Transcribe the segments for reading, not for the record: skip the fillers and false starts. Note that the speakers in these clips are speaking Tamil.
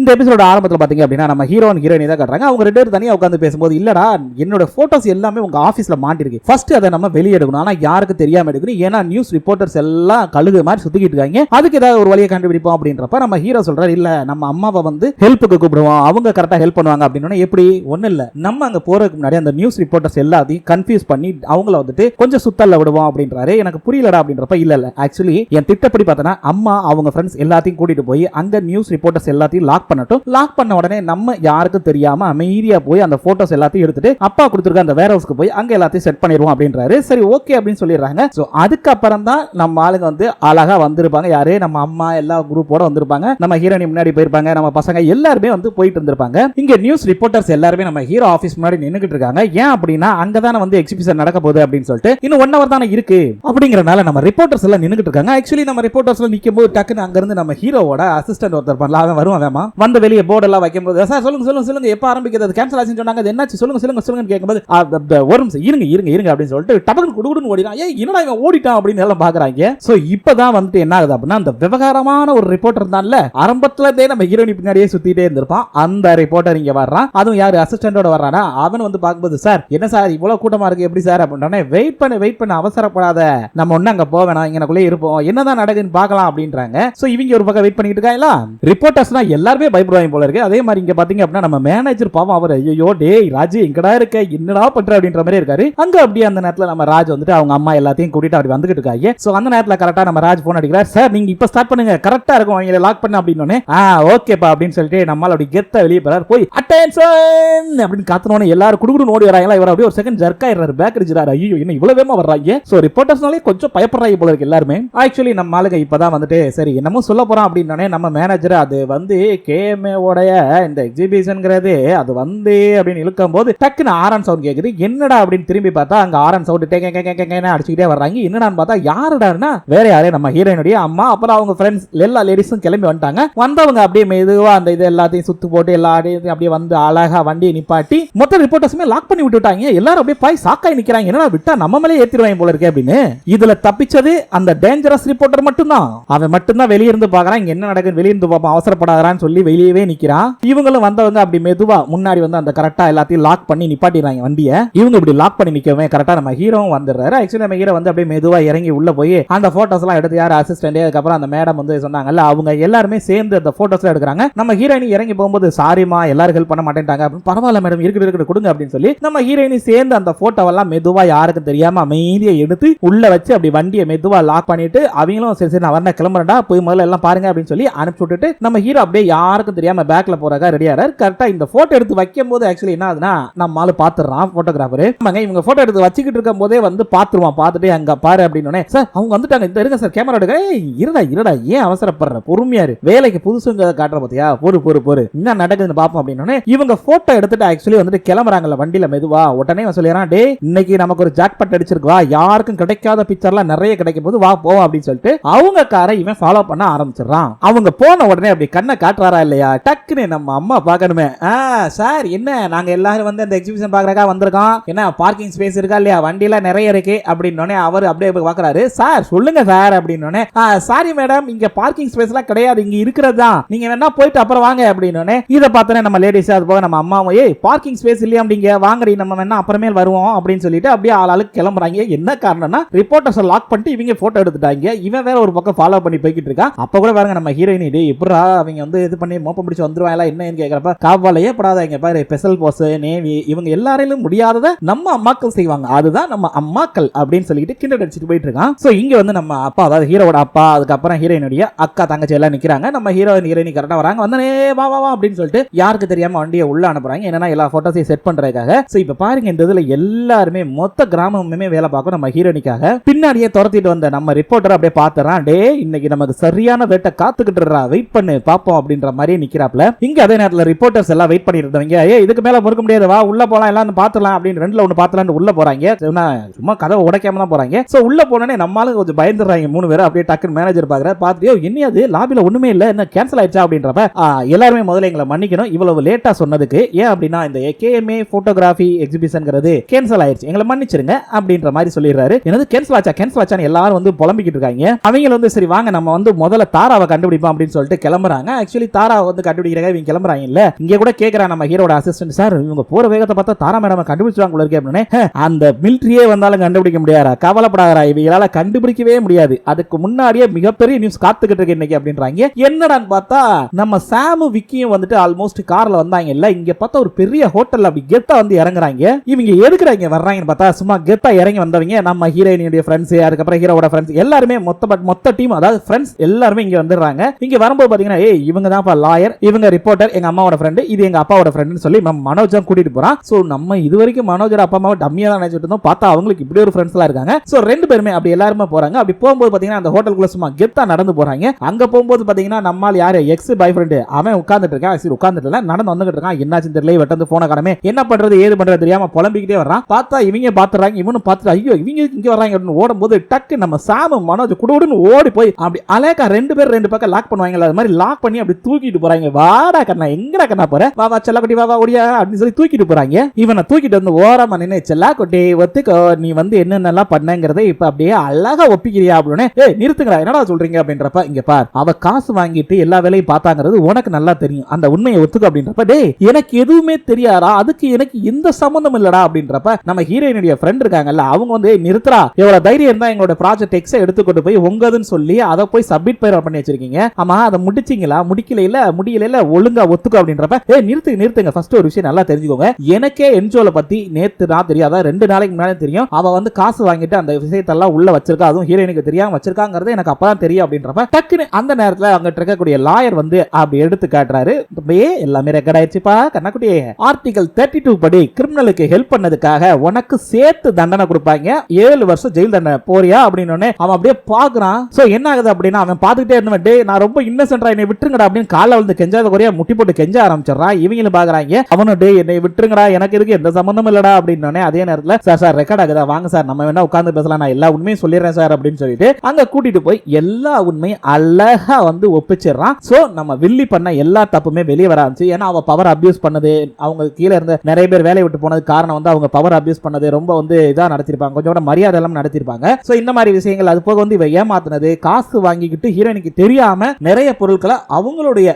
இந்த எபிசோட ஆரம்பத்தில் பாத்தீங்க அப்படின்னா நம்ம ஹீரோ அண்ட் ஹீரோயினி தான் காட்டுறாங்க. அவங்க ரெண்டு பேரும் தனியா உட்காந்து பேசும்போது, இல்லடா என்னோட போட்டோஸ் எல்லாமே உங்க ஆபீஸ்ல மாட்டிருக்கு, ஃபர்ஸ்ட் அதை நம்ம வெளியே எடுக்கணும், ஆனா யாருக்கு தெரியாம எடுக்கணும், ஏன்னா நியூஸ் ரிப்போர்ட்டர்ஸ் எல்லாம் கழுகு மாதிரி சுத்திக்கிட்டு இருக்காங்க, அதுக்கு ஏதாவது ஒரு வழியை கண்டுபிடிப்போம் அப்படின்றப்ப நம்ம ஹீரோ சொல்றாரு, இல்ல நம்ம அம்மாவை வந்து ஹெல்ப்புக்கு கூப்பிடுவோம், அவங்க கரெக்டா ஹெல்ப் பண்ணுவாங்க அப்படின்னு. எப்படி ஒண்ணு இல்ல, நம்ம அங்க போறதுக்கு முன்னாடி அந்த நியூஸ் ரிப்போர்ட்டர்ஸ் எல்லாத்தையும் கன்ஃபியூஸ் பண்ணி அவங்கள வந்துட்டு கொஞ்சம் சுத்தல்ல விடுவோம் அப்படின்றாரு. எனக்கு புரியலடா அப்படின்றப்ப, இல்ல ஆக்சுவலி என் திட்டப்படி பார்த்தனா அம்மா அவங்க ஃப்ரெண்ட்ஸ் எல்லாத்தையும் கூட்டிட்டு போய் அங்க நியூஸ் ரிப்போர்ட்டர்ஸ் எல்லாத்தையும் லாக் பண்ணட்டும், லாக் பண்ண உடனே நம்ம யாருக்கும் தெரியாம அமைதியா போய் அந்த போட்டோஸ் எல்லாத்தையும் எடுத்துட்டு அப்பா கொடுத்திருக்க அந்த வேர் ஹவுஸ்க்கு போய் அங்க எல்லாத்தையும் செட் பண்ணிடுவோம் அப்படின்றாரு. சரி ஓகே அப்படின்னு சொல்லிடுறாங்க. சோ அதுக்கப்புறம் தான் நம்ம ஆளுங்க வந்து அழகா வந்திருப்பாங்க. யாரு நம்ம அம்மா எல்லா குரூப்போட வந்திருப்பாங்க, நம்ம ஹீரோனி முன்னாடி போயிருப்பாங்க, நம்ம பசங்க எல்லாருமே வந்து போயிட்டு இருந்திருப்பாங்க. இங்க நியூஸ் ரிப்போர்ட்டர்ஸ் எல்லாருமே நம்ம ஹீரோ ஆபீஸ் முன்னாடி நின்னுகிட்டு இருக்காங்க. ஏன் அப்படின்னா அங்கதான வந்து எக்ஸிபிஷன் நடக்க போகுது அப்படின்னு சொல்லிட்டு இன்னும் 1 hour தானே இருக்கு அப்படிங்கறனால நம்ம ரிப்போர்ட்டர்ஸ் எல்லாம் நின்னுகிட்டு இருக்காங்க. ஆக்சுவலி நம்ம ரிப்போர்ட்டர்ஸ்ல நிக்கும்போது டக்குன்னு அங்க இருந்து நம்ம ஹீரோவோட அசிஸ்டன்ட் ஒருத்தர் பண்ணல, அவன் வருவான் வேமா வந்து வெளியே போர்டு எல்லாம் வைக்கும்போது, சார் சொல்லுங்க சொல்லுங்க சொல்லுங்க எப்ப ஆரம்பிக்கிறது, கேன்சல் ஆச்சுன்னு சொன்னாங்க, அது என்னாச்சு சொல்லுங்க சொல்லுங்க சொல்லுங்க கேட்கும்போது, ஒரு நிமிஷம் இருங்க இருங்க இருங்க அப்படின்னு சொல்லிட்டு டபக்குன்னு குடுகுடுன்னு ஓடிறான். ஏய் என்னடா இவன் ஓடிட்டான் அப்படின்னு எல்லாம் பாக்குறாங்க. சோ இப்பதான் வந்துட்டு என்ன ஆகுது அப்படின்னா, அந்த விவகாரமான ஒரு ரிப்போர்ட்டர் இருந்தான்ல, ஆரம்பத்துல இருந்தே நம்ம ஹீரோனி பின்னாடியே சுத்திட்டே இருந்திருப்பான், அந்த ரிப்போர்ட்டர் இங்க வர்றான். அதுவும் யாரு அசிஸ்டன்டோட வர்றானா, அவன் வந்து பார்க்கும்போது, சார் என்ன சார் இவ்வளவு கூட்டமா இருக்கு எப்படி சார் அப்படின்றானே, வெயிட் பண்ண அவசரப்படாத, நம்ம ஒண்ணு அங்க போக வேணாம், இங்கனக்குள்ளே இருப்போம், என்னதான் நடக்குன்னு பார்க்கலாம் அப்படின்றாங்க. சோ இவங்க ஒரு பக்கம் வெயிட் பண்ணிட்டு இருக்காங்களா, ரிப்போர்ட்டர்ஸ்னா எல்லாருமே பயப்படுவாங்க போல இருக்கு. அதே மாதிரி இங்க பாத்தீங்க அப்படின்னா நம்ம மேனேஜர் பாவம், அவர் ஐயோ டேய் ராஜு எங்கடா இருக்க என்னடா பண்ற அப்படின்ற மாதிரி இருக்காரு. அங்க அப்படியே அந்த நேரத்துல நம்ம ராஜ் வந்துட்டு அவங்க அம்மா எல்லாத்தையும் கூட்டிட்டு அப்படி வந்துகிட்டு இருக்காங்க. சோ அந்த நேரத்துல கரெக்டா நம்ம ராஜ் போன் அடிக்கிறார், சார் நீங்க இப்ப ஸ்டார்ட் பண்ணுங்க கரெக்டா இருக்கும் அவங்களை லாக் பண்ண அப்படின்னு. ஓகேப்பா அப்படின்னு சொல்லிட்டு நம்மால அப்படி கெத்த வெளியே போறாரு. போய் அட்டென்ஷன் அப்படின்னு காத்துனோனே எல்லாரும் குடுகுடு ஓடி வராங்க. இவர் அப்படியே ஒரு செகண்ட் ஜர்க் ஆயிடுறாரு, பேக் அடிச்சிராரு. ஐயோ என்ன இவ்வளவு வேகமா வர்றாங்க. சோ ரிப்போர்ட்டர்ஸ்னாலே கொஞ்சம் பயப்படுறாங்க போல இருக்கு எல்லாருமே. ஆக்சுவலி நம்ம ஆளுங்க இப்பதான் வந்துட்டு சரி என்னமோ சொல்ல போறோம் அப்படின்னே நம்ம மேனேஜர் அது வந்து கேஎம்ஏ உடைய இந்த எக்ஸிபிஷன்ங்கிறது அது வந்து அப்படின்னு இழுக்கும் போது டக்குன்னு ஆரன் சவுண்ட் கேக்குது. என்னடா அப்படின்னு திரும்பி பார்த்தா அங்க ஆரன் சவுண்ட் அடிச்சுக்கிட்டே வர்றாங்க. என்னடான்னு பார்த்தா யாருடாருன்னா வேற யாரே நம்ம ஹீரோயினுடைய அம்மா, அப்புறம் அவங்க ஃப்ரெண்ட்ஸ் எல்லா லேடிஸும் கிளம்பி வந்துட்டாங்க. வந்தவங்க அப்படியே மெதுவா அந்த இது எல்லாத்தையும் சுத்து போட்டு எல்லாரையும் அப்படியே வந்து அழகா வண்டியை நிப்பாட்டி மொத்த ரிப்போர்ட்டர்ஸுமே லாக் பண்ணி விட்டுட்டாங்க. எல்லாரும் அப்படியே பாய் சாக்காய் நிக்கிறாங்க. என்னடா விட்டா நம்ம மேலே ஏத்திடுவாங்க போல இருக்கு அப்படின்னு. இதுல தப்பிச்சது அந்த டேஞ்சரஸ் ரிப்போர்ட்டர் மட்டும்தான். அவன் மட்டும்தான் வெளியே இருந்து பாக்குறான், இங்க என்ன நடக்குது வெளியே இருந்து பாப்போம் அவசரப்படாதான்னு சொல்லி வெளியவே நிக்கிறான். இவங்களும் வந்தவங்க அப்படி மெதுவா முன்னாடி வந்து அந்த கரெக்டா எல்லாத்தையும் லாக் பண்ணி நிப்பாட்டிடுறாங்க வண்டியை. இவங்க இப்படி லாக் பண்ணி நிக்கவே கரெக்டா நம்ம ஹீரோவும் வந்துடுறாரு. ஆக்சுவலி நம்ம ஹீரோ வந்து அப்படியே மெதுவா இறங்கி உள்ள போய் அந்த போட்டோஸ் எல்லாம் எடுத்து யார் அசிஸ்டன்ட், அதுக்கப்புறம் அந்த மேடம் வந்து சொன்னாங்கல்ல அவங்க எல்லாருமே சேர்ந்து அந்த போட்டோஸ் எடுக்கிறாங்க. நம்ம ஹீரோயினி இறங்கி போகும்போது சாரிமா எல்லாரும் ஹெல்ப் பண்ண மாட்டேன்ட்டாங்க அப்படின்னு. பரவாயில்ல மேடம் இருக்கு கொடுங்க அப்படின்னு சொல்லி நம்ம ஹீரோயினி சேர்ந்து அந்த போட்டோவெல்லாம் மெதுவா யாருக்கும் தெரியாம அமைதியை எடுத்து உள்ள வச்சு அப்படி வண்டியை மெதுவா லாக் பண்ணிட்டு அவங்களும் சரி சரி நான் வரேன் கிளம்புறேன்டா போய் முதல்ல எல்லாம் பாருங்க அப்படின்னு சொல்லி அனுப்பிச்சு விட்டுட்டு நம்ம ஹீரோ அப்படியே யாருக்கும் தெரியாம பேக்ல போறதா ரெடியா இருக்காரு. கரெக்டா இந்த போட்டோ எடுத்து வைக்கும் போது ஆக்சுவலி என்ன ஆகுதுன்னா நம்ம ஆளு பாத்துறான் போட்டோகிராஃபர். இவங்க போட்டோ எடுத்து வச்சுக்கிட்டு இருக்கும் போதே வந்து பாத்துருவான். பார்த்துட்டு அங்க பாரு அப்படின்னு சார் அவங்க வந்துட்டாங்க இந்த இருங்க சார் கேமரா எடுக்க. இருடா ஏன் அவசரப்படுற பொறுமையா இரு, வேலைக்கு புதுசுங்க காட்டுற பாத்தியா பொறு என்ன நடக்குதுன்னு பாப்போம் அப்படின்னு. இவங்க போட்டோ எடுத்துட்டு ஆக்சுவலி வந்துட்டு கிளம்புறாங்கல்ல வண்டியில மெதுவா. உடனே சொல்லிடுறான், டே இன்னைக்கு நமக்கு ஒரு ஜாக்பாட் அடிச்சிருக்கு, வா யாருக்கும் கிடைக்காத பிக்சர்லாம் நிறைய கிடைக்கும் போது வா போவோம் அப்படின்னு சொல்லிட்டு அவங்க காரை இவன் ஃபாலோ பண்ண ஆரம்பிச்சிடறான். அவங்க போன உடனே அப்படி கண்ணை காட்டுறாரா இல்லையா, டக்குன்னு நம்ம அம்மா பார்க்கணுமே. சார் என்ன நாங்க எல்லாரும் வந்து அந்த எக்ஸிபிஷன் பாக்குறக்கா வந்திருக்கோம், என்ன பார்க்கிங் ஸ்பேஸ் இருக்கா இல்லையா, வண்டியில நிறைய இருக்கு அப்படின்னு அவர் அப்படியே பாக்குறாரு. சார் சொல்லுங்க சார் அப்படின்னு. சாரி மேடம் இங்க பார்க்கிங் ஸ்பேஸ் எல்லாம் கிடையாது, இங்க இருக்கிறது தான், நீங்க வேணா போயிட்டு அப்புறம் வாங்க அப்படின்னு. இதை பார்த்தோன்னே நம்ம லேடிஸ் அது போக நம்ம அம்மாவும் ஏய் பார்க்கிங் ஸ்பேஸ் இல்லையா அப்படிங்க வாங்கடி நம்ம வேணா அப்புறமே வருவோம் அப்படின்னு சொல்லிட்டு அப்படியே ஆளுக்கு கிளம்புறாங்க. என்ன காரணம்னா ரிப்போர்ட்டர்ஸ் லாக் பண்ணிட்டு இவங்க போட்டோ எடுத்துட்டாங்க. இவன் வேற ஒரு பக்கம் ஃபாலோ பண்ணி போய்கிட்டு இருக்கா. அப்ப கூட பாருங்க நம்ம ஹீரோயினி எப்படா அவங்க வந்து இது பண்ணி மோப்பம் பிடிச்சு வந்துருவாங்களா என்னன்னு கேட்கறப்ப காவலையே படாதீங்க பாரு ஸ்பெஷல் போஸ் நேவி இவங்க எல்லாரையும் முடியாததை நம்ம அம்மாக்கள் செய்வாங்க, அதுதான் நம்ம அம்மாக்கள் அப்படின்னு சொல்லிட்டு கிண்டல் அடிச்சுட்டு போயிட்டு இருக்கான். சோ இங்க வந்து நம்ம அப்பா அதாவது ஹீரோட அப்பா அதுக்கப்புறம் ஹீரோயினுடைய அக்கா தங்கச்சி எல்லாம் நிக்கிறாங்க. நம்ம ஹீரோயினி கரெக்டா வராங்க. வந்தனே வா அப்படின்னு சொல்லிட்டு யாருக்கு தெரியாம வண்டியை உள்ள அனுப்புறாங்க. என்னன்னா எல்லா போட்டோஸையும் செட் பண்றதுக்காக. சோ இப்ப பாருங்க இந்த இதுல எல்லாருமே மொத்த கிராமமே வேலை பார்க்கும் நம்ம ஹீரோயினிக்காக. பின்னாடியே துரத்திட்டு வந்த நம்ம ரிப்போர்ட்டர் அப்படியே பாத்துறான். டே இன்னைக்கு நமக்கு சரியான வேட்டை காத்துக்கிட்டு வெயிட் பண்ணு பாப்போம் அப்படின்ற மாதிரி நிக்கிறாப்ல. இங்க அதே நேரத்துல ரிப்போர்ட்டர்ஸ் எல்லாம் வெயிட் பண்ணிட்டு இருந்தவங்க இதுக்கு மேல பொறுக்க முடியாது வா உள்ள போலாம் எல்லாம் பாத்துலாம் அப்படின்னு ரெண்டுல ஒண்ணு பாத்துலாம் உள்ள போறாங்க. சும்மா கதவை உடைக்காம தான் போறாங்க. சோ உள்ள போனே நம்மால கொஞ்சம் பயந்துறாங்க 3 பேரும். அப்படியே டக்குன்னு மேனேஜர் பாக்குற பாத்துட்டு என்னது லாபில ஒண்ணுமே இல்ல என்ன கேன்சல் ஆயிடுச்சா அப்படின்றப்ப எல்லாருமே முதல்ல எங்களை மன்னிக்கணும் இவ்வளவு லேட்டா சொன்னதுக்கு. ஏன் அப்படின்னா இந்த கேஎம்ஏ போட்டோகிராஃபி எக்ஸிபிஷன்ங்கிறது கேன்சல் ஆயிடுச்சு எங்களை மன்னிச்சிருங்க அப்படின்ற மாதிரி சொல்லிடுறாரு. என்னது கேன்சல் ஆச்சான்னு எல்லாரும் வந்து புலம்பிக்கிட்டு இருக்காங்க. அவங்க வந்து சரி வாங்க நம்ம வந்து முதல்ல தாராவை கண்டுபிடிப்போம் அப்படின்னு சொல்லிட்டு கிளம்புறாங்க. ஆக்சுவலி தாரா வந்து கண்டுபிடிக்கிறாங்க, இவங்க கிளம்புறாங்க இல்ல. இங்க கூட கேக்குறான் நம்ம ஹீரோட அசிஸ்டன்ட், சார் இவங்க போற வேகத்தை பார்த்தா தாரா மேடம் கண்டுபிடிச்சாங்க போல இருக்கு அப்படின்னு. அந்த மிலிட்டரியே வந்தாலும் கண்டுபிடிக்க முடியாதா, கவலைப்படாதா, இவங்களால கண்டுபிடிக்கவே முடியாது, அதுக்கு முன்னாடியே மிகப்பெரிய நியூஸ் காத்துக்கிட்டு இருக்கு இன்னைக்கு அப்படின்றாங்க. என்னடான்னு பார்த்தா நம்ம சாமு விக்கியும் வந்துட்டு ஆல்மோஸ்ட் கார்ல வந்தாங்க இல்ல. இங்க பார்த்தா ஒரு பெரிய ஹோட்டல்ல அப்படி கெத்தா வந்து இறங்குறாங்க. இவங்க எதுக்குற இங்க வர்றாங்கன்னு பார்த்தா சும்மா கெத்தா இறங்கி வந்தவங்க நம்ம ஹீரோயினுடைய ஃப்ரெண்ட்ஸ், அதுக்கப்புறம் ஹீரோவோட ஃப்ரெண்ட்ஸ் எல்லாருமே மொத்த டீம், அதாவது ஃப்ரெண்ட்ஸ் எல்லாருமே இங்க வந்துடுறாங்க. இங்க வரும்போது பாத்தீங்கன்னா இவங்க தான் லாயர், இவங்க ரிப்போர்ட்டர், எங்க அம்மாவோட ஃப்ரெண்டு, இது எங்க அப்பாவோட ஃப்ரெண்டுன்னு சொல்லி மனோஜ் கூட்டிட்டு போறான். சோ நம்ம இது வரைக்கும் மனோஜோட அப்பா அம்மாவை டம்மியா தான் நினைச்சிட்டு இருந்தோம், பார்த்தா அவங்களுக்கு இப்படி ஒரு ஃப்ரெண்ட்ஸ்லாம் இருக்காங்க. சோ ரெண்டு பேருமே அப்படி எல்லாருமே போறாங்க. அப்படி போகும்போது பாத்தீங்கன்னா அந்த ஹோட்டலுக்குள்ள சும்மா கெத்தா நடந்து போறாங்க. அங்க போகும்போது பாத்தீங்கன்னா நம்மால் யாரு எக்ஸ் பாய் ஃப்ரெண்ட் அவன் உட்கார்ந்துட்டு இருக்கான். சரி உட்கார்ந்துட்டு இல்ல, நடந்து வந்துகிட்டு இருக்கான். என்னாச்சு தெரியல, வெட்டந்து போன கடமை என்ன பண்றது ஏது பண்றது தெரியாம புலம்பிக்கிட்டே வர்றான். பார்த்தா இவங்க பாத்துறாங்க, இவனும் பார்த்துட்டு ஐயோ இவங்க இங்க வர்றாங்க அப்படின்னு ஓடும்போது டக்கு நம்ம சாமு மனோஜ் குடுன்னு ஓடி போய் அப்படி அலேக்கா ரெண்டு பேர் ரெண்டு பக்கம் லாக் பண்ணுவாங்க, அது மாதிரி லாக் பண்ணி அப்படி தூக்கிட்டு போறாங்க. வாடா கண்ணா, எங்கடா கண்ணா போற, வா வா செல்லக்குட்டி வா வா ஓடியா அப்படின்னு சொல்லி தூக்கிட்டு போறாங்க. இவனை தூக்கிட்டு வந்து ஓரமா நின்னு, செல்லக்குட்டி ஒத்துக்கோ நீ வந்து என்னென்னலாம் பண்ணங்கிறத இப்ப அப்படியே அழகா ஒப்பிக்கிறியா அப்படின்னு. ஏய் நிறுத்துங்கடா, என்னடா சொல்றீங்க அப்படின்றப்ப, இங்க பார் அவ காசு வாங்கிட்டு எல்லா வேலையும் பார்த்தாங்கிறது உனக்கு நல்லா தெரியும், அந்த உண்மையை ஒத்துக்க அப்படின்றப்ப, டேய் எனக்கு எதுவுமே தெரியாதா, அதுக்கு எனக்கு எந்த சம்பந்தம் இல்லடா அப்படின்றப்ப நம்ம ஹீரோயினுடைய ஃப்ரெண்ட் இருக்காங்கல்ல, அவங்க வந்து நிறுத்துறா, எவ்வளவு தைரியம் இருந்தா எங்களோட ப்ராஜெக்ட் எக்ஸை எடுத்துக்கொண்டு போய் உங்கதுன்னு சொல்லி அதை போய் சப்மிட் பண்ணி வச்சிருக்கீங்க, ஆமா அதை முடிச்சிங்களா, முடியல ஒழுங்கா ஒத்துக்க அப்படின்றப்ப, நிறுத்துங்க ஃபர்ஸ்ட் ஒரு விஷயம் நல்லா தெரிஞ்சுக்கோங்க, எனக்கே என்ஜோல பத்தி நேத்து நான் தெரியாதா 2 நாளைக்கு முன்னாடி தெரியும், அவ வந்து காசு வாங்கிட்டு அந்த விஷயத்தெல்லாம் உள்ள வச்சிருக்கா, அதுவும் ஹீரோயினுக்கு தெரியாம வச்சிருக்காங்கிறது எனக்கு அப்பதான் தெரியும் அப்படின்றப்ப, டக்குன்னு அந்த நேரத்துல அங்க இருக்கக்கூடிய லாயர் வந்து அப்படி எடுத்து காட்டுறாரு, எல்லாமே ரெக்கார்ட் ஆயிடுச்சுப்பா கண்ணக்குட்டி, ஆர்டிகல் 32 படி கிரிமினலுக்கு ஹெல்ப் பண்ணதுக்காக உனக்கு சேர்த்து தண்டனை கொடுப்பாங்க, 7 வருஷம் ஜெயில் தண்டனை, போறியா அப்படின்னு அவன் அப்படியே பாக்குறான். சோ என்ன ஆகுது அப்படின்னா அவன் பாத்துக்கிட்டே இருந்தவன், டேய் நான் ரொம்ப இன்னசென்ட்ரா என்னை விட்டுருங்கடா அப்படின்னு காலைல வந்து கெஞ்சாத குறையா முட்டி போட்டு கெஞ்ச ஆரம்பிச்சிடறான். இவங்களும் பாக்குறாங்க, அவனு டேய் என்னை விட்டுருங்கடா எனக்கு இதுக்கு எந்த சம்பந்தமும் இல்லடா அப்படின்னு. அதே நேரத்துல சார் ரெக்கார்ட் ஆகுதா, வாங்க சார் நம்ம வேணா உட்கார்ந்து பேசலாம், நான் எல்லா உண்மையும் சொல்லிடுறேன் சார் அப்படின்னு சொல்லிட்டு அங்க கூட்டிட்டு போய் எல்லா உண்மையும் அழகா வந்து ஒப்பிச்சிடறான். சோ நம்ம வில்லி பண்ண எல்லா தப்புமே வெளியே வர ஆரம்பிச்சு. ஏன்னா அவ பவர் அபியூஸ் பண்ணது, அவங்க கீழே இருந்த நிறைய பேர் வேலையை விட்டு போனது காரணம் வந்து அவங்க பவர் அபியூஸ் பண்ணது, ரொம்ப வந்து இதா நடத்திருப்பாங்க, கொஞ்சம் கூட மரியாதை எல்லாம் நடத்திருப்பாங்க. சோ இந்த மாதிரி விஷயங்கள், அது போக வந்து இவ ஏமாத்தினது, காசு வாங்கிக்கிட்டு ஹீரோயினுக்கு தெரியாம நிறைய பொருட்களை அவங்களுடைய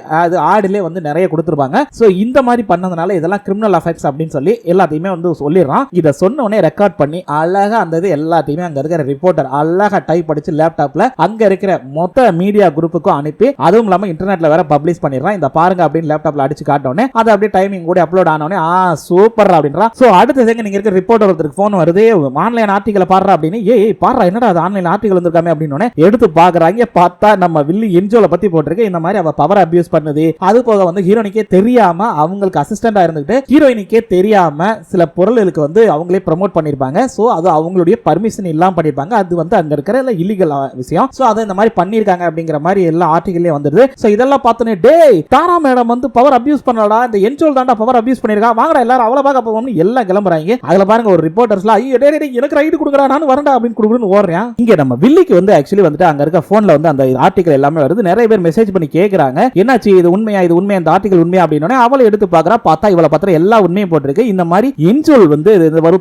ஆடிலே வந்து நிறைய கொடுத்துருப்பாங்க. சோ இந்த மாதிரி பண்ணதுனால இதெல்லாம் கிரிமினல் அஃபெக்ட்ஸ் அப்படின்னு சொல்லி எல்லாத்தையுமே வந்து சொல்லிடுறான். இதை சொன்ன உடனே ரெக்கார்ட் பண்ணி அழகா அந்த இது எல்லாத்தையுமே அங்க இருக்கிற ரிப்போர்ட்டர் அழகா டைப் அடிச்சு லேப்டாப்ல அங்க இருக்கிற மொத்த மீடியா குரூப்புக்கும் அனுப்பி, அதுவும் இல்லாம இன்டர்நெட்ல வேற பப்ளிஷ் பண்ணிடுறான். இந்த பாருங்க அப்படின்னு லேப்டாப்ல அடிச்சு காட்டோனே அது அப்படியே டைமிங் கூட அப்லோட் ஆனோடனே சூப்பர் அப்படின்றா. சோ அடுத்த செகண்ட் நீங்க இருக்கிற ரிப்போர்ட்டர் ஒருத்தருக்கு போன் வருது, ஆன்லைன் ஆர்டிகல் பாடுறா அப்படின்னு. ஏய் பாடுறா என்னடா அது ஆன்லைன் ஆர்டிகல் வந்திருக்காமே அப்படின்னு எடுத்து பாக்குறாங்க. பார்த்தா நம்ம வில்லி என்ஜோல பத்தி போட்டிருக்கு, இந்த மாதிரி அவ பவர் அபியூஸ் பண்ணுது, அது போக வந்து ஹீரோயினுக்கே தெரியாம அவங்களுக்கு அசிஸ்டண்டா இருந்துட்டு ஹீரோயினுக்கே தெரியாம சில பொருளுக்கு வந்து அவங்களே ப்ரோமோட் பண்ணிருப்பாங்க. சோ அது அவங்களுடைய பர்மிஷன் இல்லாம பண்ணிருப்பாங்க, அது வந்து அங்க இருக்கிற இல்லீகல் விஷயம். சோ அதை இந்த மாதிரி பண்ணிருக்காங்க அப்படிங்கிற மாதிரி எல்லா ஆர்டிகல்லையும் வந்துருது. சோ இதெல்லாம் பார்த்தோன்னே டேய் தாரா மேடம் வந்து பவர் அபியூஸ் பண்ணலடா, இந்த என்ஜோல் தாண்டா பவர் அபியூஸ் பண்ணிருக்கா, வாங்கடா எல்லாரும் அவளை பார்க்க போவோம்னு எல்லாம் கிளம்புறாங்க. அதுல பாருங்க ஒரு ரிப்போர்ட்டர்ஸ்லாம் ஐயோ டேய் எனக்கு ரைட் கொடுங்கடா நான் வரேன்டா அப்படின்னு குடுக்குறேன்னு ஓடுறான். இங்க நம்ம வில்லிக்கு வந்து ஆக்சுவலி வந்துட்டு அங்க இருக்க போன்ல வந்து அந்த ஆர்டிகல் எல்லாமே வருது. நிறைய பேர் மெசேஜ் பண்ணி கேக்குறாங்க, என்னாச்சு இது உண்மையா, இது உண்மையா, இந்த ஆர்டிகல் உண்மையா அப்படின்னு. அவளை எடுத்து பாக்குறா, பார்த்தா இவளை பத்திர எல்லா உண்மையும் போட்டிருக்கு. இந்த மாதிரி என்ஜோல் வந்து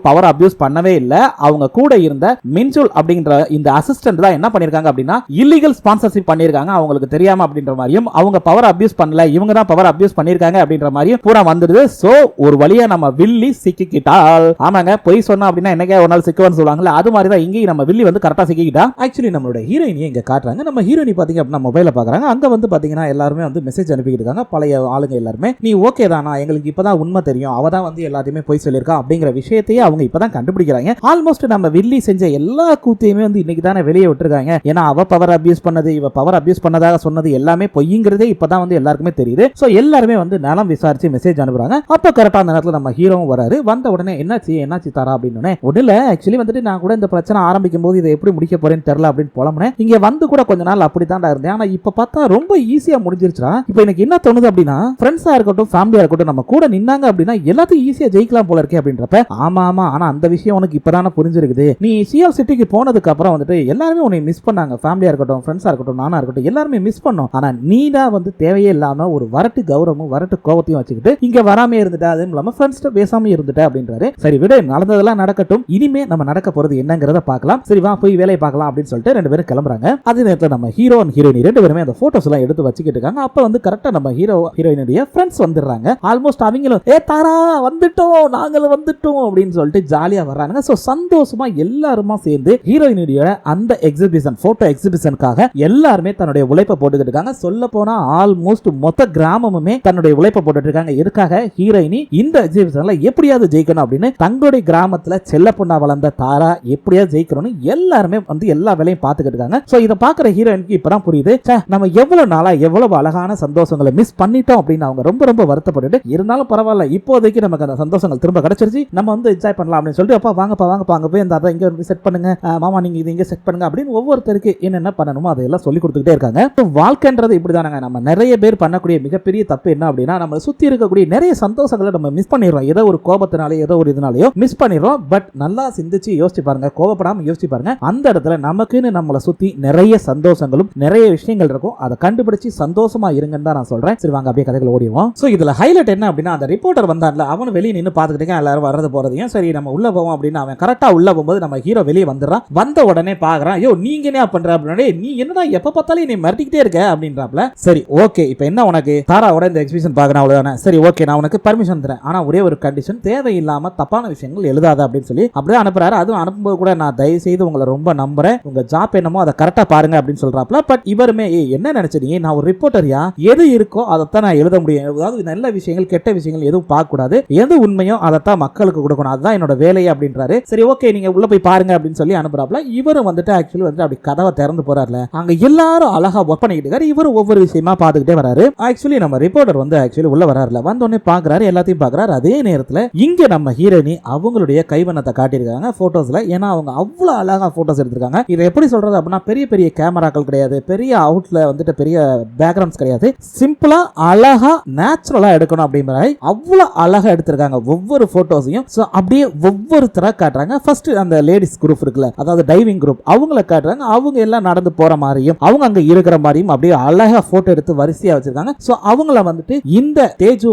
பவர் அபியூஸ் பண்ணவே இல்ல, அவங்க கூட இருந்த மின்ஜோல் அப்படிங்கிற இந்த அசிஸ்டன்ட் தான் என்ன பண்ணிருக்காங்க அப்படின்னா இல்லீகல் ஸ்பான்சர்ஷிப் பண்ணிருக்காங்க அவங்களுக்கு தெரியாம அப்படின்ற மாதிரியும், அவங்க பவர் அபியூஸ் பண்ணல இவங்க தான் பவர் அபியூஸ் பண்ணிருக்காங்க அப்படின்ற மாதிரியும் பூரா வந்துடுது. சோ ஒரு வழியா நம்ம வில்லி சிக்கிக்கிட்டால். ஆமாங்க பொய் சொன்னா அப்படின்னா என்னைக்கே ஒரு நாள் சிக்குவான்னு சொல்லுவாங்கல்ல, அது மாதிரி தான் இங்கேயும் நம்ம வில்லி வந்து கரெக்டா சிக்கிக்கிட்டா. ஆக்சுவலி நம்மளோட ஹீரோயினியை இங்க காட்டுறாங்க. நம்ம ஹீரோயினி பாத்தீங்க அப்படின்னா மொபைல பாக்குறாங்க. அங்க வந்து பாத்தீங்கன்னா எல்லாருமே வந்து மெசேஜ் அனுப்பிக்கிட்டு இருக்காங்க, பழைய ஆளுங்க எல்லாருமே. நீ ஓகே தானா, எங்களுக்கு இப்பதான் உண்மை தெரியும், அவ தான் வந்து எல்லாத்தையுமே போய் சொல்லியிருக்கா அப்படிங்கிற விஷயத்தையே அவங்க இப்பதான் கண்டுபிடிக்கிறாங்க. ஆல்மோஸ்ட் நம்ம வில்லி செஞ்ச எல்லா கூத்தையுமே வந்து இன்னைக்கு தானே வெளியே விட்டுருக்காங்க. ஏன்னா அவ பவர் அபியூஸ் பண்ணது, இவ பவர் அபியூஸ் பண்ணதாக சொன்னது எல்லாமே பொய்ங்கிறதே இப்பதான் வந்து எல்லாருக்குமே தெரியுது. சோ எல்லாருமே வந்து நலம் விசாரிச்சு மெசேஜ் அனுப்புறாங்க. அப்ப கரெக்டா அந்த நேரத்துல நம்ம ஹீரோவும் வராரு. வந்த உடனே என்னாச்சு தாரா அப்படின்னு. ஒண்ணுல ஆக்சுவலி வந்துட்டு நான் கூட இந்த பிரச்சனை ஆரம்பிக்கும் போது இதை எப்படி முடிக்க போறேன்னு தெரியல அப்படின்னு புலம்புனேன். இங்க வந்து கூட கொஞ்ச நாள் அப்படித்தான் இருந்தேன், ஆனா இப்ப பார்த்தா ரொம்ப ஈஸியா முடிஞ்சிருச்சா. இப்ப எனக்கு என்ன தோணுது அப்படின்னா, ஃப்ரெண்ட்ஸா இருக்கட்டும் ஃபேமிலியா இருக்கட்டும் நம்ம கூட நின்னாங்க அப்படின்னா எல்லாத்தையும் ஈஸியா ஜெயிக்கலாம் போல இருக்கே அப்படின்றப்ப, ஆமா ஆனா அந்த விஷயம் உனக்கு இப்பதானே புரிஞ்சிருக்குது. நீ சிஎல் சிட்டிக்கு போனதுக்கு அப்புறம் வந்துட்டு எல்லாருமே உன்னை மிஸ் பண்ணாங்க, ஃபேமிலியா இருக்கட்டும் ஃப்ரெண்ட்ஸா இருக்கட்டும் நானா இருக்கட்டும் எல்லாருமே மிஸ் பண்ணோம். ஆனா நீ தான் வந்து தேவையே இல்லாம ஒரு வரட்டு கௌரவமும் வரட்டு கோபத்தையும் வச்சுக்கிட்டு இங்க வராம இருந்துட்ட, அதுவும் இல்லாம ஃப்ரெண்ட்ஸ் பேசாம இருந்துட்ட அப்படின்றாரு. சரி விடு, நடந்ததெல்லாம் நடக்கட்டும், இனிமே நம்ம நடக்க போறது என்னங்கறத பார்க்கலாம், சரி வா போய் வேலையை பார்க்கலாம் அப்படின்னு சொல்லிட்டு ரெண்டு பேரும் கிளம்புறாங்க. அதே நேரத்தில் நம்ம ஹீரோ அண்ட் ஹீரோயினி ரெண்டு பேருமே அந்த போட்டோஸ் எல்லாம் எடுத்து வச்சுக்கிட்டு இருக்காங்க. அப்ப வந்து கரெக்டா நம்ம ஹீரோயினுடைய ஃப்ரெண்ட்ஸ் வந்துடுறாங்க. ஆல்மோஸ்ட் அவங்களும் தாரா வந்துட்டோம், நாங்களும் வந்துட்டோம் அப்படின்னு சொல்லிட்டு ஜாலியா வர்றாங்க. சோ சந்தோஷமா எல்லாருமா சேர்ந்து ஹீரோயினுடைய அந்த எக்ஸிபிஷன், போட்டோ எக்ஸிபிஷனுக்காக எல்லாருமே தன்னுடைய உழைப்பை போட்டுக்கிட்டு இருக்காங்க. சொல்ல போனா ஆல்மோஸ்ட் மொத்த கிராமமுமே தன்னுடைய உழைப்பை போட்டுட்டு இருக்காங்க. எதுக்காக? ஹீரோயினி இந்த எக்ஸிபிஷன்ல எப்படியாவது ஜெயிக்கணும் அப்படின்னு தங்களுடைய கிராமத்துல செல்ல பொண்ணா வளர்ந்த தாரா எப்படியாவது ஜெயிக்கணும்னு எல்லாருமே வந்து எல்லா வேலையும் பார்த்துக்கிட்டு இருக்காங்க. சோ இதை பார்க்குற ஹீரோயினுக்கு இப்பதான் புரியுது, நம்ம எவ்வளவு நாளா எவ்வளவு அழகான சந்தோஷங்களை மிஸ் பண்ணிட்டோம் அப்படின்னு அவங்க ரொம்ப ரொம்ப வருத்தப்பட்டு, இருந்தாலும் பரவாயில்ல, இப்போதைக்கு நமக்கு அந்த சந்தோஷங்கள் திரும்ப கிடைச்சிருச்சு, நம்ம வந்து என்ஜாய் பண்ணலாம் அப்படின்னு சொல்லிட்டு, அப்பா வாங்கப்பா அங்க போய் அந்த அதை இங்க செட் பண்ணுங்க, மாமா நீங்க இது இங்க செட் பண்ணுங்க அப்படின்னு ஒவ்வொருத்தருக்கு என்னென்ன பண்ணணுமோ அதையெல்லாம் சொல்லி கொடுத்துக்கிட்டே இருக்காங்க. வாழ்க்கைன்றது இப்படிதானங்க. நம்ம நிறைய பேர் பண்ணக்கூடிய மிகப்பெரிய தப்பு என்ன அப்படின்னா, நம்ம சுத்தி இருக்கக்கூடிய நிறைய சந்தோஷங்களை நம்ம மிஸ் பண்ணிடுறோம். ஏதோ ஒரு கோபத்தினாலே ஏதோ ஒரு இதனாலேயோ மிஸ் பண்ணிடுறோம். பட் நல்லா சிந்திச்சு யோசிச்சு பாருங்க, கோபப்படாம யோசிச்சு பாருங்க, அந்த இடத்துல நமக்குன்னு நம்மளை சுத்தி நிறைய சந்தோஷங்களும் நிறைய விஷயங்கள் இருக்கும். அதை கண்டுபிடிச்சு சந்தோஷமா இருங்கன்னு தான் நான் சொல்றேன். சரி வாங்க அப்படியே கதைகள் ஓடிவோம். சோ இதுல ஹைலைட் என்ன அப்படின்னா, அந்த ரிப்போர்ட்டர் வந்தான்ல, அவன் வெளியே நின்று பார்த்துக்கிட்டே எல்லாரும் வர்றது போறதையும், சரி நம்ம உள்ள போவோம் அப்படின்னு அவன் கரெக்டா உள்ள போகும்போது நம்ம ஹீரோ வெளியே வந்துடுறான். வந்த உடனே பாக்குறான், ஐயோ நீங்க என்ன பண்ற அப்படின்னா, நீ என்னடா எப்ப பார்த்தாலும் நீ மிரட்டிக்கிட்டே இருக்க அப்படின்றாப்ல. சரி ஓகே, இப்போ என்ன உனக்கு தாராவோட இந்த எக்ஸிபிஷன் பார்க்கணும் அவ்வளவுதானே, சரி ஓகே நான் உனக்கு பர்மிஷன் தரேன், ஆனா ஒரே ஒரு கண்டிஷன், தேவையில்லாம தப்பான விஷயங்கள் எழுதாத அப்படின்னு சொல்லி அப்படியே அனுப்புறாரு. அதுவும் அனுப்பும்போது கூட நான் தயவு செய்து உங்களை ரொம்ப நம்புறேன், உங்க ஜாப் என்னமோ அதை கரெக்டா பாருங்க அப்படின்னு சொல்றாப்ல. பட் இவருமே என்ன நினைச்சீங்க, நான் ஒரு ரிப்போர்ட்டரியா, எது இருக்கோ அதைத்தான் நான் எழுத முடியும், அதாவது நல்ல விஷயங்கள் கெட்ட விஷயங்கள் எதுவும் பார்க்க கூடாது, எது உண்மையோ அதைத்தான் மக்களுக்கு கொடுக்கணும், அதுதான் என்னோட வேலையை அப்படின்றாரு. சரி ஓகே நீங்க உள்ள போய் பாருங்க அப்படின்னு சொல்லி அனுப்புறாப்ல. இவரும் வந்துட்டு ஆக்சுவலி வந்து அப்படி கதவை திறந்து போறாருல, அங்க எல்லாரும் அழகா ஒர்க் பண்ணிக்கிட்டு இருக்காரு. இவரும் ஒவ்வொரு விஷயமா பார்த்துக்கிட்டே வராரு. ஆக்சுவலி நம்ம ரிப்போர்ட்டர் வந்து ஆக்சுவலி உள்ள வராருல, வந்தோடனே பாக்குறாரு, எல்லாத்தையும் பாக்குறாரு. அதே நேரத்துல இங்க நம்ம ஹீரோயினி அவங்களுடைய கைவண்ணத்தை காட்டியிருக்காங்க போட்டோஸ்ல. ஏன்னா அவங்க அவ்வளவு அழகா போட்டோஸ் எடுத்திருக்காங்க. இதை எப்படி சொல்றது அப்படின்னா, பெரிய பெரிய கேமராக்கள் கிடையாது, பெரிய அவுட்ல வந்துட்டு பெரிய பேக்ரவுண்ட்ஸ் கிடையாது, சிம்பிளா அழகா நேச்சுரலா எடுக்கணும் அப்படிங்கிற அவ்வளவு அழகா எடுத்திருக்காங்க ஒவ்வொரு போட்டோஸையும். சோ அப்படியே ஒவ்வொருத்தரா காட்டுறாங்க. ஃபர்ஸ்ட் அந்த லேடிஸ் குரூப் இருக்குல்ல, அதாவது டைவிங் குரூப், அவங்கள காட்டுறாங்க. அவங்க எல்லாம் நடந்து போற மாதிரியும் அவங்க அங்க இருக்கிற மாதிரியும் அப்படியே அழகா போட்டோ எடுத்து வரிசையா வச்சிருக்காங்க. சோ அவங்கள வந்துட்டு இந்த ஜூஜு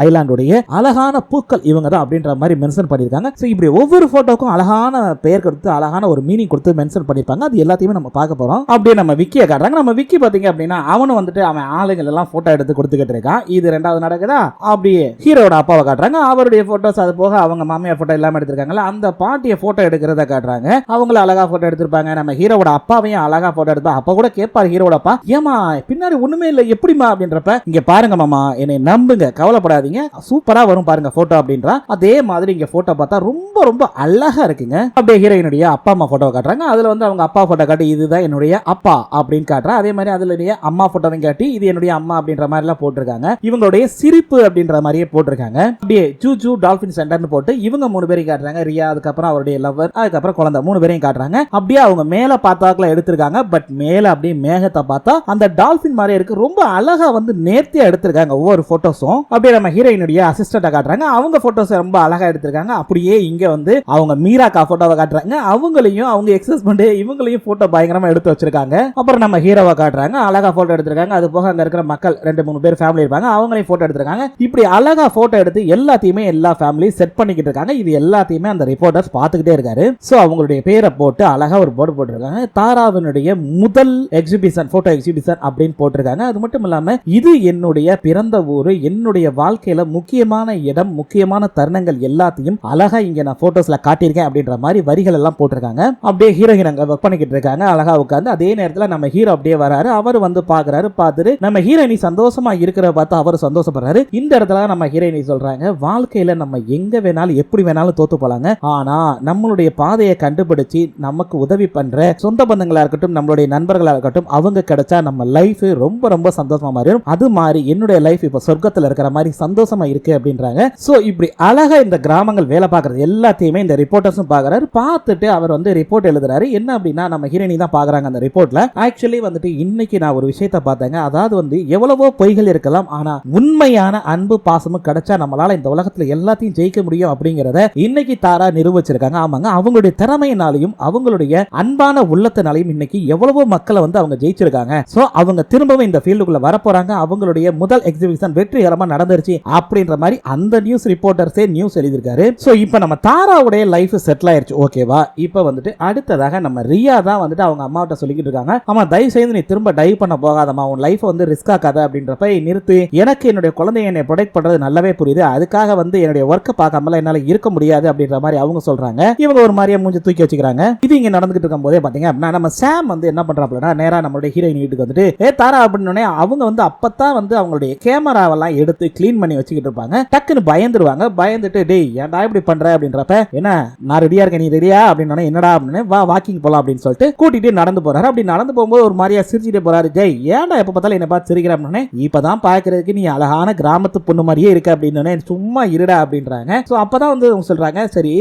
ஐலாண்டுடைய அழகான பூக்கள் இவங்க தான் அப்படின்ற மாதிரி மென்ஷன் பண்ணிருக்காங்க. சோ இப்படி ஒவ்வொரு போட்டோக்கும் அழகான பெயர் கொடுத்து அழகான ஒரு மீனிங் கொடுத்து மென்ஷன் பண்ணிருப்பாங்க. அது எல்லாத்தையுமே நம்ம பார்க்க போறோம். அப்படியே நம்ம விக்கியை காட்டுறாங்க. நம்ம விக்கி பாத்தீங்க அப்படின்னா, அவனும் வந்துட்டு அவன் ஆளுங்கள் எல்லாம் போட்டோ எடுத்து கொடுத்துக்கிட்டு இருக்கான். இது ரெண்டாவது நடக்குதா. அப்படியே ஹீரோட அப்பாவை காட்டுறாங்க. அவருடைய போட்டோஸ், அது போக அவங்க மாமியார் போட்டோ எல்லாம் எடுத்திருக்காங்கல்ல, அந்த பாட்டியை போட்டோ எடுக்கிறத காட்டுறாங்க. அவங்கள அழகா போட்டோ எடுத்திருப்பாங்க. நம்ம ஹீரோட அப்பாவையும் அழகா போட்டோ எடுப்பா. அப்ப கூட கேட்பாரு ஹீரோட அப்பா, ஏமா பின்னாடி ஒண்ணுமே இல்ல எப்படிமா அப்படின்றப்ப, இங்க பாருங்க மாமா, என்னை நம்புங்க, கவலைப்படாதீங்க, சூப்பரா வரும் பாருங்க போட்டோ அப்படின்றா. அதே மாதிரி இங்க போட்டோ பார்த்தா ரொம்ப ரொம்ப அழகா இருக்குங்க. அப்படியே ஹீரோயினுடைய அப்பா அம்மா போட்டோ காட்டுறாங்க. அதுல வந்து அவங்க அப்பா போட்டோ காட்டி இதுதான் என்னுடைய அப்பா அப்படின்னு காட்டுறா. அதே மாதிரி அதுல அம்மா போட்டோவையும் காட்டி இது என்னுடைய அம்மா அப்படின்ற மாதிரி எல்லாம் போட்டிருக்காங்க. இவங்களுடைய சிரிப்பு அப்படின்ற மாதிரியே போட்டிருக்காங்க. அப்படியே ஜூஜு டால்பின் சென்டர்னு போட்டு இவங்க 3 பேரையும் காட்டுறாங்க. ரியா, அதுக்கப்புறம் அவருடைய லவர், அதுக்கப்புறம் குழந்தை, 3 பேரையும் காட்டுறாங்க. அப்படியே அவங்க மேல பார்த்தாக்கல எடுத்திருக்காங்க. பட் மேல அப்படியே மேகத்தை பார்த்தா அந்த டால்பின் மாதிரி இருக்கு. ரொம்ப அழகா வந்து நேர்த்தியா எடுத்திருக்காங்க ஒவ்வொரு போட்டோஸும். அப்படியே நம்ம ஹீரோயினுடைய அசிஸ்டன்ட காட்டுறாங்க. அவங்க போட்டோஸ் ரொம்ப அழகா எடுத்திருக்காங்க. அப்படியே இங்க வந்து அவங்க மீராக்கா போட்டோவை காட்டுறாங்க. அவங்களையும் அவங்க எக்ஸஸ் பண்ணி இவங்களையும் போட்டோ பயங்கரமா எடுத்து வச்சிருக்காங்க. அப்புறம் நம்ம ஹீரோவை காட்டுறாங்க. அழகா போட்டோ எடுத்திருக்காங்க. அது போக அங்க இருக்கிற மக்கள் 2-3 பேர் ஃபேமிலி இருப்பாங்க, அவங்களையும் போட்டோ எடுத்திருக்காங்க. இப்படி அழகா போட்டோ எடுத்து எல்லாத்தையுமே எல்லா ஃபேமிலி செட் பண்ணிக்கிட்டு இருக்காங்க. இது எல்லாத்தையுமே அந்த ரிப்போர்ட்டர்ஸ் பார்த்துக்கிட்டே இருக்காரு. சோ அவங்களுடைய பேரை போட்டு அழகா ஒரு போர்டு போட்டிருக்காங்க. தாராவினுடைய முதல் எக்ஸிபிஷன், போட்டோ எக்ஸிபிஷன் அப்படின்னு போட்டிருக்காங்க. அது மட்டும் இல்லாம இது என்னுடைய பிறந்த ஊரு, என்னுடைய வாழ்க்கையில முக்கியமான இடம், முக்கியமான தருணங்கள் எல்லாத்தையும் அழகா இங்க நான் போட்டோஸ்ல காட்டியிருக்கேன் அப்படின்ற மாதிரி வரிகள் எல்லாம் போட்டிருக்காங்க. அப்படியே ஹீரோயின் அங்க ஒர்க் பண்ணிக்கிட்டு இருக்காங்க அழகா உட்கார்ந்து. அதே நேரத்துல நம்ம ஹீரோ அப்படியே வராரு. அவர் வந்து பாக்குறாரு. பார்த்துட்டு நம்ம ஹீரோயினி சந்தோஷமா இருக்கிற பார்த்து அவர் சந்தோஷப்படுறாரு. இந்த இடத்துல நம்ம ஹீரோயினி சொல்றாங்க, வாழ்க்கையில நம்ம எங்க வேணாலும் எப்படி வேணாலும் தோத்து போலாங்க, ஆனா நம்மளுடைய பாதையை கண்டுபிடிச்சு நமக்கு உதவி பண்ற சொந்த பந்தங்களா இருக்கட்டும், நம்மளுடைய நண்பர்களா இருக்கட்டும், அவங்க கிடைச்சா நம்ம லைஃப் ரொம்ப ரொம்ப சந்தோஷமா மாறிடும். அது மாதிரி என்னுடைய லைஃப் இப்ப சொர்க்கத்துல இருக்கிற மாதிரி சந்தோஷமா இருக்கு அப்படின்றாங்க. சோ இப்படி அழகா இந்த கிராமங்கள் வேலை பார்க்கறது எல்லாத்தையுமே இந்த ரிப்போர்ட்டர்ஸும் பாக்குறாரு. பார்த்துட்டு அவர் வந்து ரிப்போர்ட் எழுதுறாரு. என்ன அப்படின்னா, நம்ம ஹீரோயினி தான் பாக்குறாங்க அந்த ரிப்போர்ட்ல. ஆக்சுவலி வந்துட்டு இன்னைக்கு நான் ஒரு விஷயத்தை பார்த்தேங்க. அதாவது வந்து எவ்வளவோ பொய்கள் இருக்கலாம், ஆனா உண்மையான அன்பு பாசமும் கிடைச்சா நம்மளால இந்த உலகத்துல எல்லாத்தையும் ஜெயிக்க முடியும் அப்படிங்கறத இன்னைக்கு தாரா நிரூபிச்சிருக்காங்க. ஆமாங்க, அவங்களுடைய திறமையினாலையும் அவங்களுடைய அன்பான உள்ளத்தினாலையும் இன்னைக்கு எவ்வளவோ மக்களை வந்து அவங்க ஜெயிச்சிருக்காங்க. சோ அவங்க திரும்பவும் இந்த ஃபீல்டுக்குள்ள வர போறாங்க. அவங்களுடைய முதல் எக்ஸிபிஷன் வெற்றிகரமா நடந்துருச்சு அப்படின்ற மாதிரி அந்த நியூஸ் ரிப்போர்ட்டர்ஸே நியூஸ் எழுதியிருக்காரு. சோ இப்போ நம்ம தாராவுடைய லைஃப் செட்டில் ஆயிருச்சு, ஓகேவா? இப்போ வந்துட்டு அடுத்ததாக நம்ம ரியா தான் வந்துட்டு அவங்க அம்மாவிட்ட சொல்லிக்கிட்டு இருக்காங்க, அம்மா தயவு செய்து நீ திரும்ப டைவ் பண்ண போக போகாதமா, உன் லைஃப் வந்து ரிஸ்க் ஆக்காத அப்படின்றப்ப நிறுத்து, எனக்கு என்னுடைய குழந்தைய என்னை ப்ரொடெக்ட் பண்றது நல்லாவே புரியுது, அதுக்காக வந்து என்னுடைய ஒர்க்கை பார்க்காமல என்னால இருக்க முடியாது அப்படின்ற மாதிரி அவங்க சொல்றாங்க. இவங்க ஒரு மாதிரியா மூஞ்சி தூக்கி வச்சுக்கிறாங்க. இது இங்க நடந்துகிட்டு இருக்கும் போதே பாத்தீங்க அப்படின்னா நம்ம சாம் வந்து என்ன பண்றாப்லனா நேரா நம்மளுடைய ஹீரோயின் வீட்டுக்கு வந்துட்டு தாரா அப்படின்னு அவங்க வந்து அப்பதான் வந்து அவங்களுடைய கேமராவெல்லாம் எடுத்து கிளீன் பண்ணி வச்சுக்கிட்டு இருப்பாங்க. டக்குன்னு பயந்துருவாங்க. பயந்துட்டு டேய் ஏன்டா இப்படி பண்ற அப்படின்றப்ப என்ன நான் ரெடியா இருக்கேன் நீ ரெடியா அப்படின்னு என்னடா அப்படின்னு வா வாக்கிங் போலாம் அப்படின்னு சொல்லிட்டு கூட்டிட்டு நடந்து போறாரு. அப்படி நடந்து போகும்போது ஒரு மாதிரியா சிரிச்சுட்டே போறாரு. ஜெய் ஏன்டா எப்ப பார்த்தாலும் என்ன பார்த்து சிரிக்கிற அப்படின்னு இப்பதான் பாக்குறதுக்கு நீ அழகான கிராமத்து பொண்ணு மாதிரியே இருக்க அப்படின்னு சும்மா இருடா அப்படின்றாங்க. சோ அப்பதான் வந்து சொல்றாங்க சரி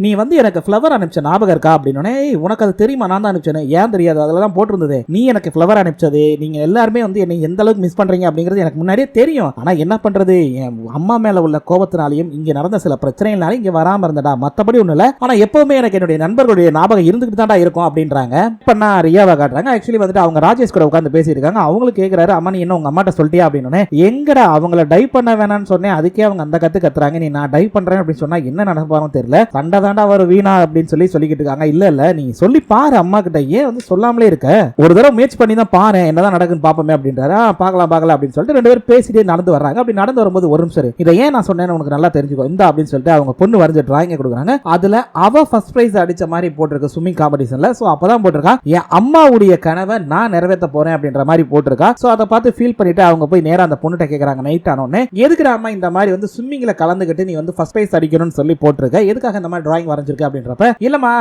நீ வந்து எனக்கு ஃப்ளவர் அனுப்பிச்ச ஞாபகம் இருக்கா அப்படின்னு உனக்கு அது தெரியுமா நான் தான் அனுப்பிச்சேன். ஏன் தெரியாது அதெல்லாம் போட்டிருந்தது நீ எனக்கு ஃப்ளவர் அனுப்பிச்சது நீங்க எல்லாருமே வந்து என்னை எந்த அளவுக்கு மிஸ் பண்றீங்க அப்படிங்கிறது எனக்கு முன்னாடியே தெரியும். ஆனா என்ன பண்றது என் அம்மா மேல உள்ள கோபத்தினாலையும் இங்க நடந்த சில பிரச்சனைகளாலும் இங்க வராம இருந்தடா மத்தபடி ஒண்ணு இல்ல. ஆனா எப்பவுமே எனக்கு என்னுடைய நண்பர்களுடைய ஞாபகம் இருந்துகிட்டு தான்டா இருக்கும் அப்படின்றாங்க. இப்ப நான் ரியாவை காட்டுறாங்க. ஆக்சுவலி வந்துட்டு அவங்க ராஜேஷ் கூட உட்காந்து பேசியிருக்காங்க. அவங்களுக்கு கேட்கிறாரு அம்மா நீ என்ன உங்க அம்மாட்ட சொல்லிட்டியா அப்படின்னு. எங்கடா அவங்கள டைவ் பண்ண வேணாம்னு சொன்னேன் அதுக்கே அவங்க அந்த கத்து கத்துறாங்க. நீ நான் டைவ் பண்றேன் அப்படின்னு சொன்னா என்ன நடப்பாரும் தெரியல. சண்டை தாண்டா வரும் வீணா அப்படின்னு சொல்லிக்கிட்டு இருக்காங்க. இல்ல இல்ல நீ சொல்லி பாரு அம்மா கிட்ட ஏன் வந்து சொல்லாமலே இருக்க ஒரு தடவை முயற்சி பண்ணி தான் பாரு என்னதான் நடக்குன்னு பாப்போமே அப்படின்றாரு. பார்க்கலாம் அப்படின்னு சொல்லிட்டு ரெண்டு பேரும் பேசிட்டே நடந்து வர்றாங்க. அப்படி நடந்து வரும்போது ஒரு நிமிஷம் இதை ஏன் நான் சொன்னேன்னு உனக்கு நல்லா தெரிஞ்சுக்கோ இந்த அப்படின்னு சொல்லிட்டு அவங்க பொண்ணு வரைஞ்ச டிராயிங் கொடுக்குறாங்க. அதுல அவ ஃபர்ஸ்ட் பிரைஸ் அடிச்ச மாதிரி போட்டிருக்கு ஸ்விம்மிங் காம்படிஷன்ல. சோ அப்பதான் போட்டிருக்கா என் அம்மாவுடைய கனவை நான் நிறைவேற்ற போறேன் அப்படின்ற மாதிரி போட்டிருக்கா. சோ அதை பார்த்து ஃபீல் பண்ணிட்டு அவங்க போய் நேரா அந்த பொண்ணுகிட்ட கேட்கறாங்க நைட் ஆனோன்னு எதுக்கு அம்மா இந்த மாதிரி வந்து ஸ்விம்மிங்ல கலந்துக்கிட்டு நீ வந்து ஃபர்ஸ்ட் பிரைஸ் அடிக்கணும்னு சொல்லி போட்டிருக்க எதுக்காக இந்த மாதிரி டிராயிங் வரைஞ்சிருக்க அப்படின்றப்ப இல்லமா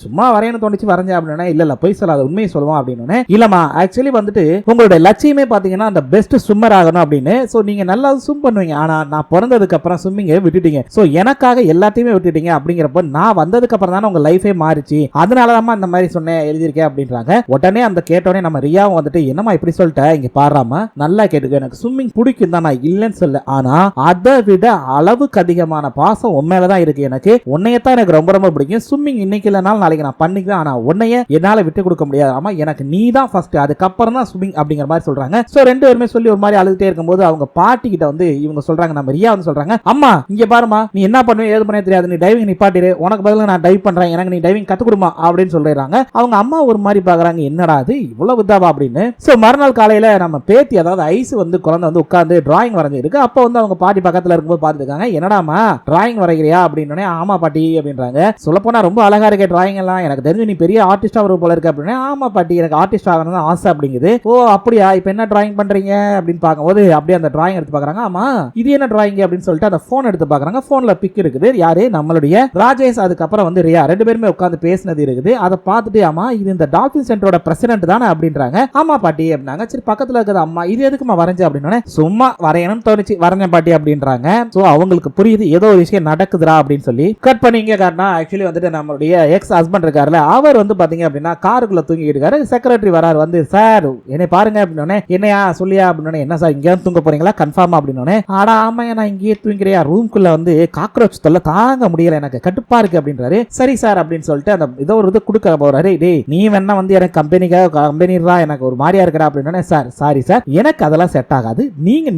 சும்மா வரையணும் தோணுச்சு வரைஞ்சேன் அப்படின்னா இல்ல போய் சொல்லாத உண்மையை சொல்லுவோம் அப்படின்னு. இல்லமா ஆக்சுவலி வந்துட்டு உங்களுடைய லட்சியமே பாத்தீங்கன்னா அந்த பெஸ்ட் ஸ்விம்மர் ஆகணும் அப்படின்னு. சோ நீங்க நல்லா ஸ்விம் பண்ணுவீங்க ஆனா நான் பிறந்ததுக்கு அப்புறம் ஸ்விம்மிங் விட்டுட்டீங்க. சோ எனக்காக எல்லாத்தையுமே விட்டுட்டீங்க அப்படிங்கிறப்ப நான் வந்ததுக்கு அப்புறம் தான் உங்க லைஃபே மாறிச்சு அதனாலதான் இந்த மாதிரி சொன்னேன் எழுதியிருக்கேன் அப்படின்றாங்க. உடனே அந்த கேட்டோடனே நம்ம ரியாவும் வந்துட்டு என்னமா இப்படி சொல்லிட்ட இங்க பாராம நல்லா கேட்டுக்க எனக்கு ஸ்விம்மிங் பிடிக்கும் தான் நான் இல்லைன்னு சொல்ல ஆனா அதை விட அளவுக்கு அதிகமான பாசம் உண்மையிலதான் இருக்கு எனக்கு உன்னையத்தான் எனக்கு ரொம்ப ரொம்ப பிடிக்கும் ஸ்விம்மிங் இன்னைக்கு இல்லைனாலும் நாளைக்கு நான் பண்ணிக்குவேன் ஆனா உன்னைய என்னால விட்டு கொடுக்க முடியாது ஆமா எனக்கு நீ தான் ஃபர்ஸ்ட் அதுக்கப்புறம் தான் ஸ்விம்மிங் அப்படிங்கிற மாதிரி சொல்றாங்க. சோ ரெண்டு பேருமே சொல்லி ஒரு மாதிரி அழுதுட்டே இருக்கும்போது அவங்க பாட்டி கிட்ட வந்து இவங்க சொல்றாங்க நம்ம ரியா வந்து சொல்றாங்க அம்மா இங்க பாருமா நீ என்ன பண்ணுவே ஏது பண்ணே தெரியாது நீ டைவிங் நிப்பாட்டிரு உனக்கு பதிலா நான் டைவ் பண்றேன் எனக்கு நீ டைவிங் கத்து கொடுமா அப்படின்னு சொல்றாங்க. அவங்க அம்மா ஒரு மாதிரி பாக்குறாங்க என்னடா அது இவ்வளவு இதாவா அப்படின்னு. சோ மறுநாள் காலையில நம்ம பேத்தி அதாவது ஐஸ் வந்து குழந்தை வந்து உட்கார்ந்து டிராயிங் வரைஞ்சு இருக்கு. அப்ப வந்து அவங்க பாட்டி பக்கத்துல இருக்கும்போது பாத்துருக்காங்க என்னடாமா டிராயிங் வரைகிறியா அப்படின்னு. ஆமா பாட்டி அப்படின்றாங்க. சொல்ல போனா ரொம்ப அழகா இருக்க டிராயிங் எல்லாம் எனக்கு தெரிஞ்சு நீ பெரிய ஆர்டிஸ்டா வரும் போல இருக்கு அப்படின்னு. ஆமா பாட்டி எனக்கு ஆர்டிஸ்ட் ஆகணும்னு ஆசை அப்படிங்குது. ஓ அப்படியா இப்ப என்ன டிராயிங் பண்றீங்க அப்படின்னு பாக்கும்போது அப்படியே அந்த டிராயிங் எடுத்து பாக்குறாங்க. ஆமா இது என்ன டிராயிங் அப்படின்னு சொல்லிட்டு அந்த போன் எடுத்து பாக்குறாங்க. போன்ல பிக் இருக்குது யாரு நம்மளுடைய ராஜேஷ் அதுக்கப்புறம் வந்து ரியா ரெண்டு பேருமே உட்கார்ந்து பேசினது இருக்குது. அதை பார்த்துட்டு ஆமா இது இந்த டால்பின் சென்டரோட பிரசிடென்ட் தானே அப்படின்றாங்க. ஆமா பாட்டி அப்படின்னாங்க. சரி பக்கத்துல இருக்கிறது அம்மா இது எதுக்குமா வரைஞ்ச அப்படின்னு சும்மா வரையணும்னு தோணுச்சு வரைஞ்ச பாட்டி அப்படின்றாங்க. சோ அவங்களுக்கு புரியுது ஏதோ ஒரு விஷயம் நடக்குதுரா அப்படின்னு சொல்லி கட் பண்ணி இங்க காரணம் ஆக்சுவலி வந்துட்டு நம்மளுடைய எக்ஸ் ஹஸ்பண்ட் இருக்காருல அவர் வந்து பாத்தீங்க அப்படின்னா காருக்குள்ள தூங்கிட்டு இருக்காரு. செக்ரட்டரி வராரு வந்து சார் என்னை பாருங்க அப்படின்னு என்னையா சொல்லியா அப்படின்னு என்ன சார் இங்கே தூங்க போறீங்களா கன்ஃபார்மா அப்படின்னு ஆடா ஆமா நான் இங்கேயே தூங்கிறியா ரூம்குள்ள வந்து காக்ரோச் தொல்லை தாங்க முடியல எனக்கு கட்டுப்பா இருக்கு அப்படின்றாரு. சரி சார் அப்படின்னு சொல்லிட்டு அந்த ஏதோ ஒரு இது கொடுக்க போறாரு. டேய் நீ வேணா வந்து எனக்கு கம்பெனிரா எனக்கு ஒரு மாதிரியா இருக்கா அப்படின்னு. சார் சாரி சார் எனக்கு அதெல்லாம் செட் ஆகாது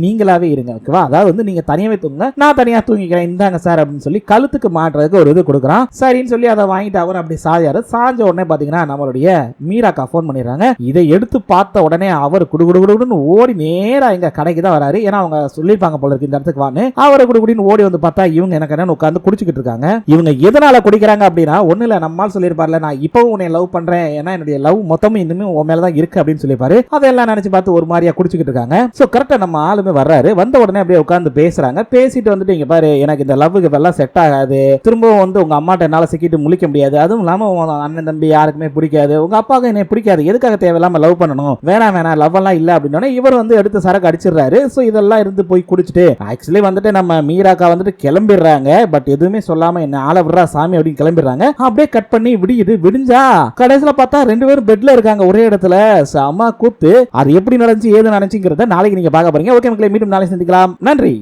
நீங்களாவே இருங்க ஓகேவா அதாவது வந்து நீங்க தனியாவே தூங்க நான் தனியா தூங்கிக்கிறேன் இந்தாங்க சார் அப்படின்னு சொல்லி கழுத்துக்கு மாட்டுறதுக்கு ஒரு இது கொடுக்குறான். சரின்னு சொல்லி அதை வாங்கிட்டு அவர் அப்படி சாயாரு. சாஞ்ச உடனே பாத்தீங்கன்னா நம்மளுடைய மீராக்கா போன் பண்ணிடுறாங்க. இதை எடுத்து பார்த்த உடனே அவர் குடுகுடுன்னு ஓடி நேரா எங்க கடைக்கு தான் வராரு. ஏன்னா அவங்க சொல்லிருப்பாங்க போல இருக்கு இந்த இடத்துக்கு வான்னு. அவரை குடுகுடின்னு ஓடி வந்து பார்த்தா இவங்க எனக்கு என்ன உட்காந்து குடிச்சுக்கிட்டு இருக்காங்க. இவங்க எதனால குடிக்கிறாங்க அப்படின்னா ஒண்ணு இல்ல நம்மால் சொல்லிருப்பார்ல நான் இப்பவும் உன்னை லவ் பண்றேன் ஏன்னா என்னுடைய லவ் மொத்தமும் இன்னுமே உன் மேலதான் இருக்கு அப்படின்னு சொல்லிப்பாரு. அதெல்லாம் நினைச்சு பார்த்து ஒரு மாதிரியா குடிச்சுக்கிட்டு இருக்காங்க. சோ கரெக்டா நம்ம ஆளுமே வர்றாரு. வந்த உடனே அப்படியே உட்காந்து பேசுறாங்க. பேசிட்டு வந்துட்டு இங்க பாரு எனக்கு இந்த லவ்வுக்கு எல்லாம் செட் ஆகாது திரும்பவும் வந்து உங்க அம்மாட்ட என்னால சிக்கிட்டு முழிக்க முடியாது அதுவும் இல்லாம அண்ணன் தம்பி யாருக்குமே பிடிக்காது உங்க அப்பாவுக்கு என்ன பிடிக்காது எதுக்காக தேவையில்லாம லவ் பண்ணணும் வேணாம் லவ் எல்லாம் இல்ல அப்படின்னு இவர் வந்து எடுத்து சரக்கு அடிச்சிடுறாரு. சோ இதெல்லாம் இருந்து போய் குடிச்சிட்டு ஆக்சுவலி வந்துட்டு நம்ம மீராக்கா வந்துட்டு கிளம்பிடுறாங்க. பட் எதுவுமே சொல்லாம என்ன ஆள விடுறா சாமி அப்படின்னு கிளம்பிடுறாங்க. அப்படியே கட் பண்ணி விடிஞ்சா கடைசியில பார்த்தா ரெண்டு பேரும் பெட்ல இருக்காங்க ஒரே இடத்துல. அம்மா கூத்து அது எப்படி நடந்துச்சு ஏது நடந்துச்சுங்கிறத நாளைக்கு நீங்க பார்க்க போறீங்க. ஓகே மக்களே மீண்டும் நாளை சந்திக்கலாம். நன்றி.